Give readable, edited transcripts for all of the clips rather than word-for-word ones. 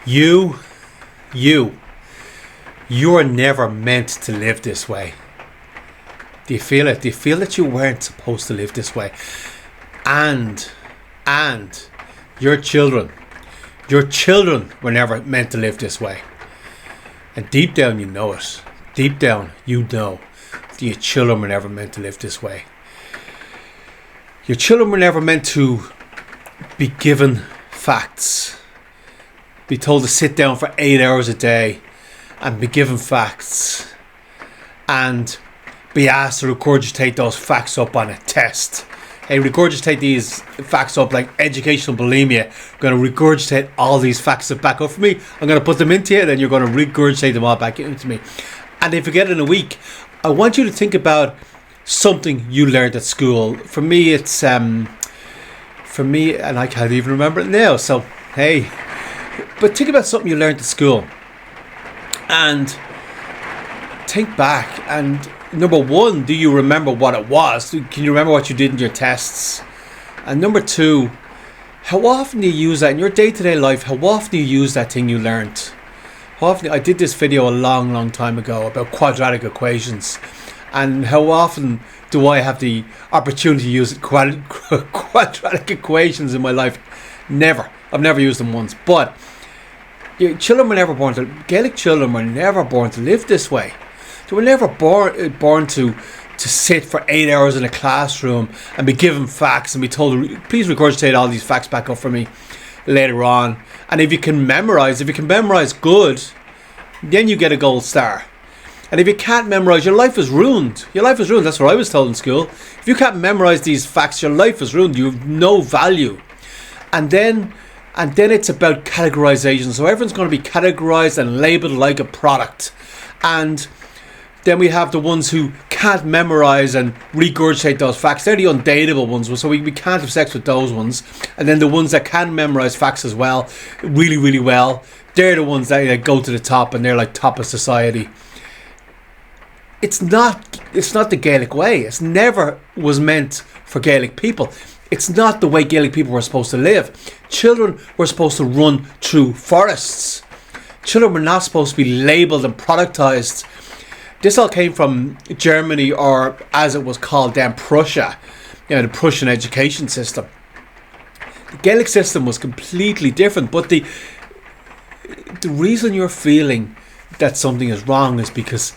You, you, you're never meant to live this way. Do you feel it? Do you feel that you weren't supposed to live this way? And your children were never meant to live this way. And deep down you know it. Deep down you know that your children were never meant to live this way. Your children were never meant to be given facts. Be told to sit down for 8 hours a day and be given facts. And be asked to regurgitate those facts up on a test. Hey, regurgitate these facts up like educational bulimia. I'm going to regurgitate all these facts back up for me. I'm going to put them into you, and then you're going to regurgitate them all back into me. And if you get it in a week, I want you to think about something you learned at school. For me, it's and I can't even remember it now. So hey, but think about something you learned at school, and think back. And number one, do you remember what it was? Can you remember what you did in your tests? And number two, how often do you use that in your day-to-day life? How often do you use that thing you learned? How often? I did this video a long time ago about quadratic equations, and how often do I have the opportunity to use quadratic equations in my life? Never. I've never used them once. But children were never born to. Gaelic children were never born to live this way. They were never born to sit for 8 hours in a classroom and be given facts and be told, please regurgitate all these facts back up for me later on. And if you can memorize good, then you get a gold star. And if you can't memorize, your life is ruined. Your life is ruined. That's what I was told in school. If you can't memorize these facts, your life is ruined. You have no value. And then it's about categorization. So everyone's going to be categorized and labeled like a product. And then we have the ones who can't memorize and regurgitate those facts. They're the undateable ones, so we can't have sex with those ones. And then the ones that can memorize facts as well, really well, they're the ones that go to the top, and they're like top of society. It's not the Gaelic way. It's never was meant for Gaelic people. It's not the way Gaelic people were supposed to live. Children were supposed to run through forests. Children were not supposed to be labelled and productized. This all came from Germany, or as it was called then, Prussia, the Prussian education system. The Gaelic system was completely different, but the reason you're feeling that something is wrong is because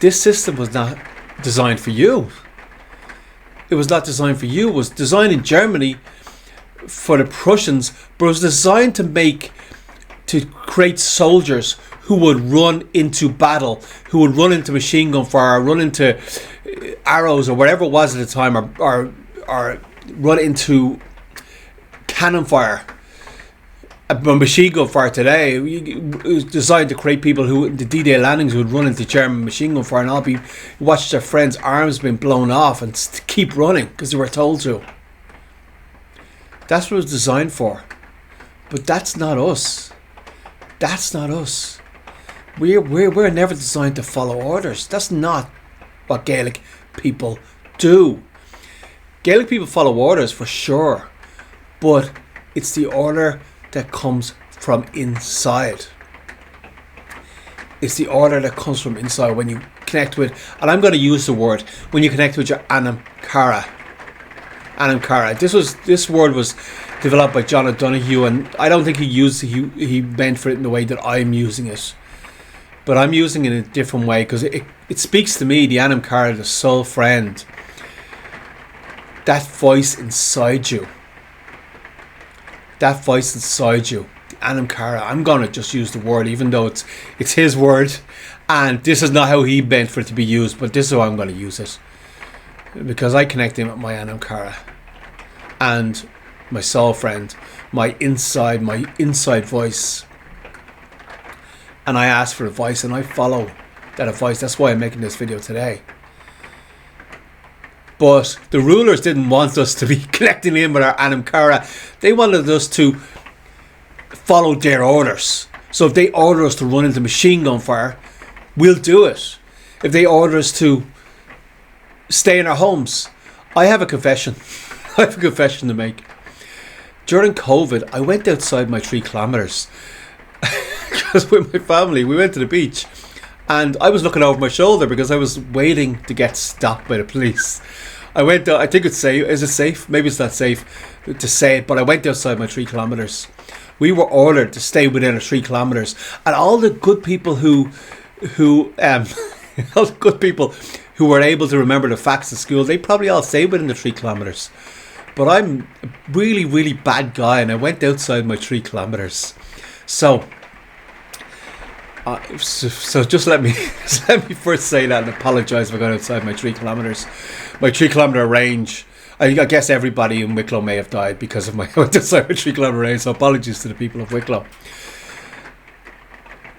this system was not designed for you. It was not designed for you. It was designed in Germany for the Prussians, but it was designed to create soldiers who would run into battle, who would run into machine gun fire, run into arrows or whatever it was at the time, or run into cannon fire. A machine gun fire today, it was designed to create people who, the D-Day landings, would run into German machine gun fire and all watch their friends' arms being blown off and keep running because they were told to. That's what it was designed for. But that's not us. That's not us. We're never designed to follow orders. That's not what Gaelic people do. Gaelic people follow orders for sure, but it's the order that comes from inside. It's the order that comes from inside when you connect with, and I'm going to use the word, when you connect with your Anam Cara. Anam Cara. This word was developed by John O'Donoghue, and I don't think he meant for it in the way that I'm using it. But I'm using it in a different way because it speaks to me, the Anam Cara, the soul friend. That voice inside you. That voice inside you. The Anam Cara. I'm going to just use the word, even though it's his word. And this is not how he meant for it to be used, but this is how I'm going to use it. Because I connect in with my Anam Cara. And my soul friend. My inside voice. And I ask for advice and I follow that advice. That's why I'm making this video today. But the rulers didn't want us to be connecting in with our Anam Cara. They wanted us to follow their orders. So if they order us to run into machine gun fire, we'll do it. If they order us to stay in our homes, I have a confession. I have a confession to make. During COVID, I went outside my 3 kilometers. was with my family. We went to the beach, and I was looking over my shoulder because I was waiting to get stopped by the police. I went. I think it's safe. Is it safe? Maybe it's not safe to say it, but I went outside my 3 kilometers. We were ordered to stay within 3 kilometers, and all the good people who all the good people who were able to remember the facts at school, they probably all stayed within the 3 kilometers. But I'm a really, really bad guy, and I went outside my 3 kilometers. So just let me first say that and apologise if I got outside my 3 kilometers. My 3 kilometer range. I guess everybody in Wicklow may have died because of my outside my 3 kilometer range. So apologies to the people of Wicklow.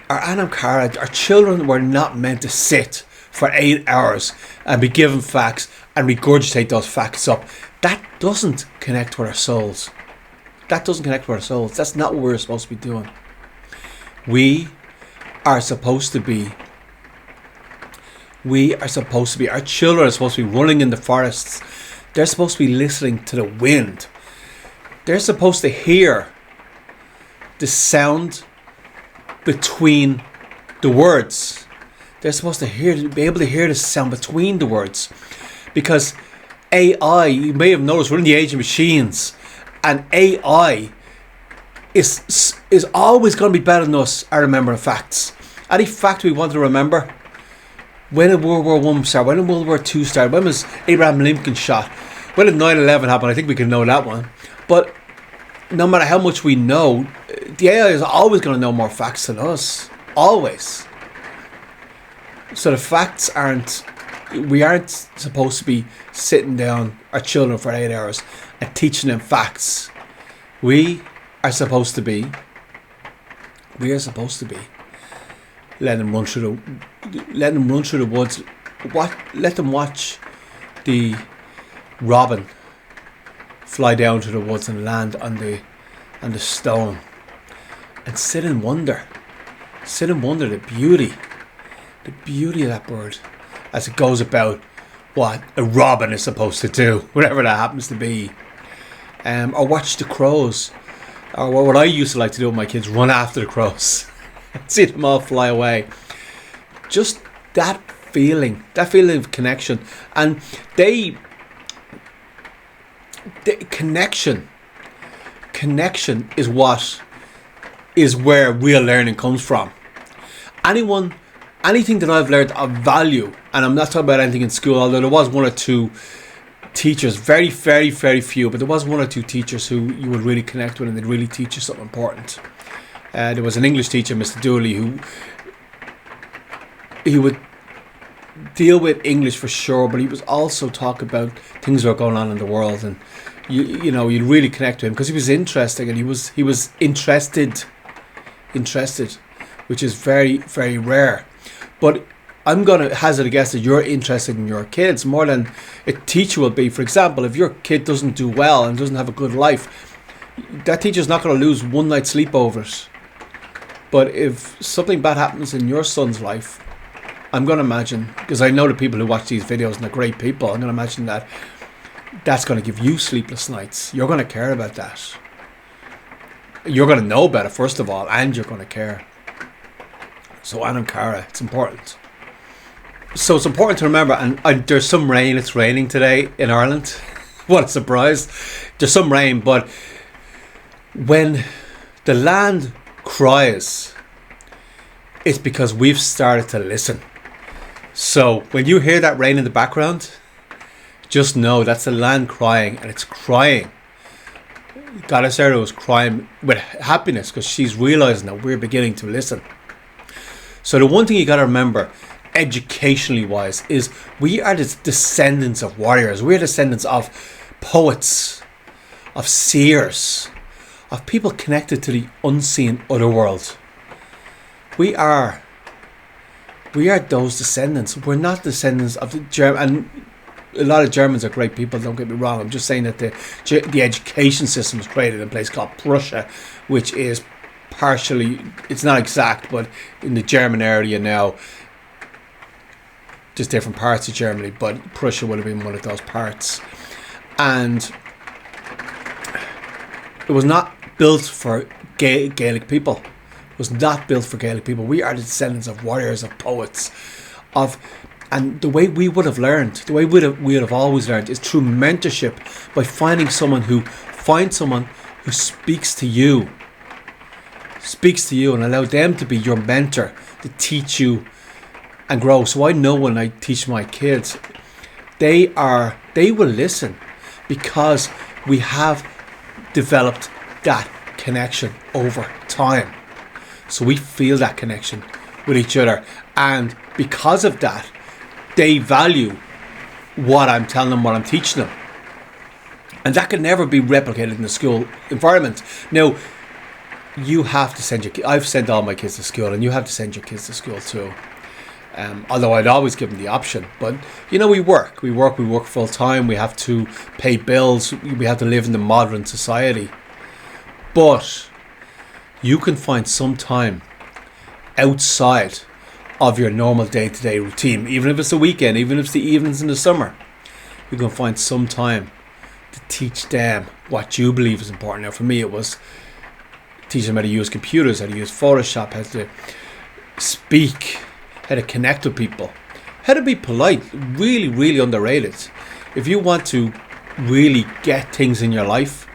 Our Anam Cara, our children were not meant to sit for 8 hours and be given facts and regurgitate those facts up. That doesn't connect with our souls. That's not what we're supposed to be doing. We are supposed to be, our children are supposed to be running in the forests. They're supposed to be listening to the wind. They're supposed to hear the sound between the words. They're supposed to be able to hear the sound between the words. Because AI, you may have noticed, we're in the age of machines, and AI is always going to be better than us at remembering facts. Any fact we want to remember, when did World War I start? When did World War II start? When was Abraham Lincoln shot? When did 9/11 happen? I think we can know that one. But no matter how much we know, the AI is always going to know more facts than us. Always. So the facts we aren't supposed to be sitting down our children for 8 hours and teaching them facts. We are supposed to be letting them run through the woods. Let them watch the robin fly down to the woods and land on the stone, and sit and wonder the beauty of that bird as it goes about what a robin is supposed to do, whatever that happens to be. Or watch the crows, or what I used to like to do with my kids, run after the crows. See them all fly away. Just that feeling of connection. And connection is where real learning comes from. Anything that I've learned of value, and I'm not talking about anything in school, although there was 1 or 2 teachers, very, very, very few, but there was 1 or 2 teachers who you would really connect with and they'd really teach you something important. There was an English teacher, Mr. Dooley, who he would deal with English for sure, but he was also talk about things that were going on in the world, and you'd really connect to him because he was interesting, and he was interested, which is very, very rare. But I'm going to hazard a guess that you're interested in your kids more than a teacher will be. For example, if your kid doesn't do well and doesn't have a good life, that teacher's not going to lose one night's sleep over it. But if something bad happens in your son's life, I'm going to imagine, because I know the people who watch these videos and they're great people, I'm going to imagine that that's going to give you sleepless nights. You're going to care about that. You're going to know about it, first of all, and you're going to care. So Anam Cara, it's important. So it's important to remember, and there's some rain. It's raining today in Ireland. What a surprise. There's some rain, but when the land cries, it's because we've started to listen. So when you hear that rain in the background, just know that's the land crying, and it's crying. Goddess Era was crying with happiness because she's realizing that we're beginning to listen. So the one thing you got to remember, educationally wise, is we are the descendants of warriors. We're descendants of poets, of seers, of people connected to the unseen other world. We are those descendants. We're not descendants of the German. And a lot of Germans are great people, don't get me wrong. I'm just saying that the education system was created in a place called Prussia, which is partially, it's not exact, but in the German area now, just different parts of Germany, but Prussia would have been one of those parts. And it was not built for Gaelic people. It was not built for Gaelic people. We are the descendants of warriors, of poets, and the way we would have learned, the way we would have always learned, is through mentorship, by finding someone who speaks to you, and allow them to be your mentor, to teach you and grow. So I know when I teach my kids, they will listen, because we have developed that connection over time. So we feel that connection with each other, and because of that, they value what I'm telling them, what I'm teaching them, and that can never be replicated in the school environment. Now, you have to send your I've sent all my kids to school, and you have to send your kids to school too. Although I'd always give them the option, but we work full time. We have to pay bills. We have to live in the modern society, but you can find some time outside of your normal day-to-day routine, even if it's a weekend, even if it's the evenings in the summer. You can find some time to teach them what you believe is important. Now, for me, it was teaching them how to use computers, how to use Photoshop, how to speak, how to connect with people, how to be polite. Really, really underrated. If you want to really get things in your life,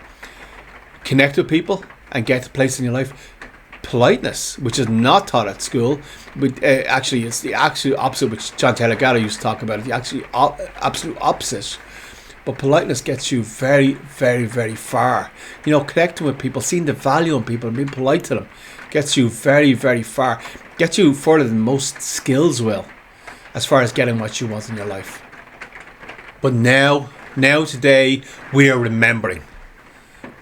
connect with people and get to places in your life, politeness, which is not taught at school, but actually it's the actual opposite, which John Taylor Gatto used to talk about, the actually absolute opposite. But politeness gets you very, very, very far. Connecting with people, seeing the value in people and being polite to them gets you very, very far. Gets you further than most skills will, as far as getting what you want in your life. But now today, we are remembering.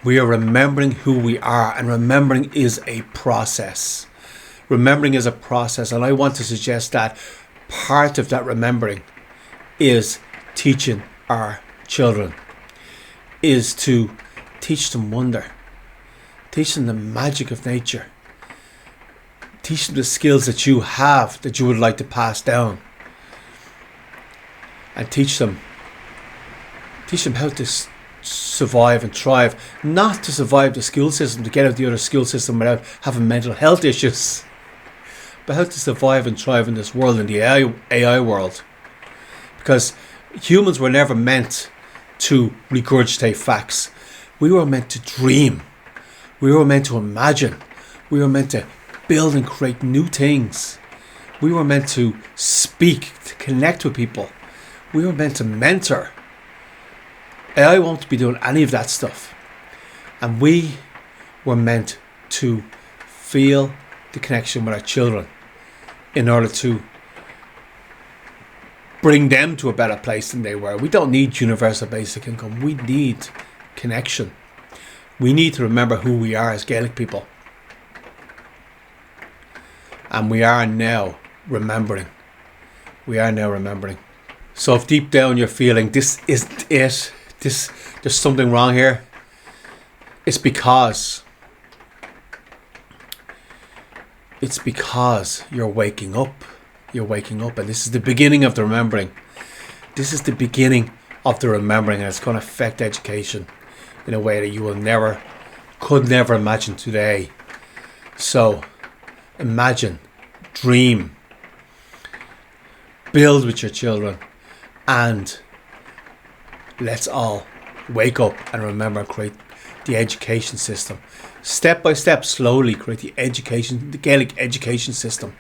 We are remembering who we are, and remembering is a process. Remembering is a process, and I want to suggest that part of that remembering is teaching our children, is to teach them wonder, teach them the magic of nature, teach them the skills that you have that you would like to pass down, and teach them how to survive and thrive, not to survive the school system, to get out the other school system without having mental health issues, but how to survive and thrive in this world, in the AI world. Because humans were never meant to regurgitate facts. We were meant to dream. We were meant to imagine. We were meant to build and create new things. We were meant to speak, to connect with people. We were meant to mentor. AI won't be doing any of that stuff. And we were meant to feel the connection with our children in order to bring them to a better place than they were. We don't need universal basic income. We need connection. We need to remember who we are as Gaelic people. And we are now remembering. We are now remembering. So if deep down you're feeling this isn't it, there's something wrong here, it's because you're waking up. You're waking up, and this is the beginning of the remembering. This is the beginning of the remembering, and it's going to affect education in a way that you could never imagine today. So imagine, dream, build with your children, and let's all wake up and remember and create the education system. Step by step, slowly create the Gaelic education system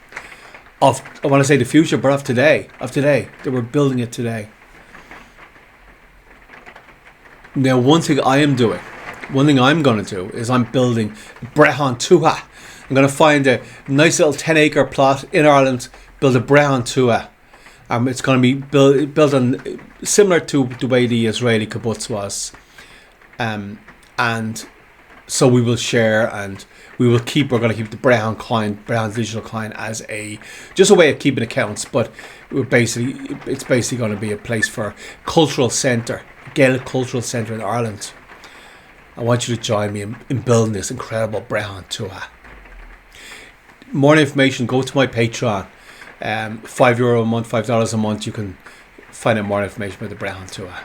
of, I want to say the future, but of today, that we're building it today. Now, one thing I'm going to do is I'm building Brehon Tua. I'm going to find a nice little 10-acre plot in Ireland, build a Brehon Tua. It's going to be built on similar to the way the Israeli kibbutz was, and so we will share, and we're going to keep the Brehon digital coin as just a way of keeping accounts. But it's basically going to be a place for cultural centre, Gaelic cultural centre in Ireland. I want you to join me in building this incredible Brehon Tua. More information, go to my Patreon. €5 a month, $5 a month. You can find out more information about the Brehon Tua.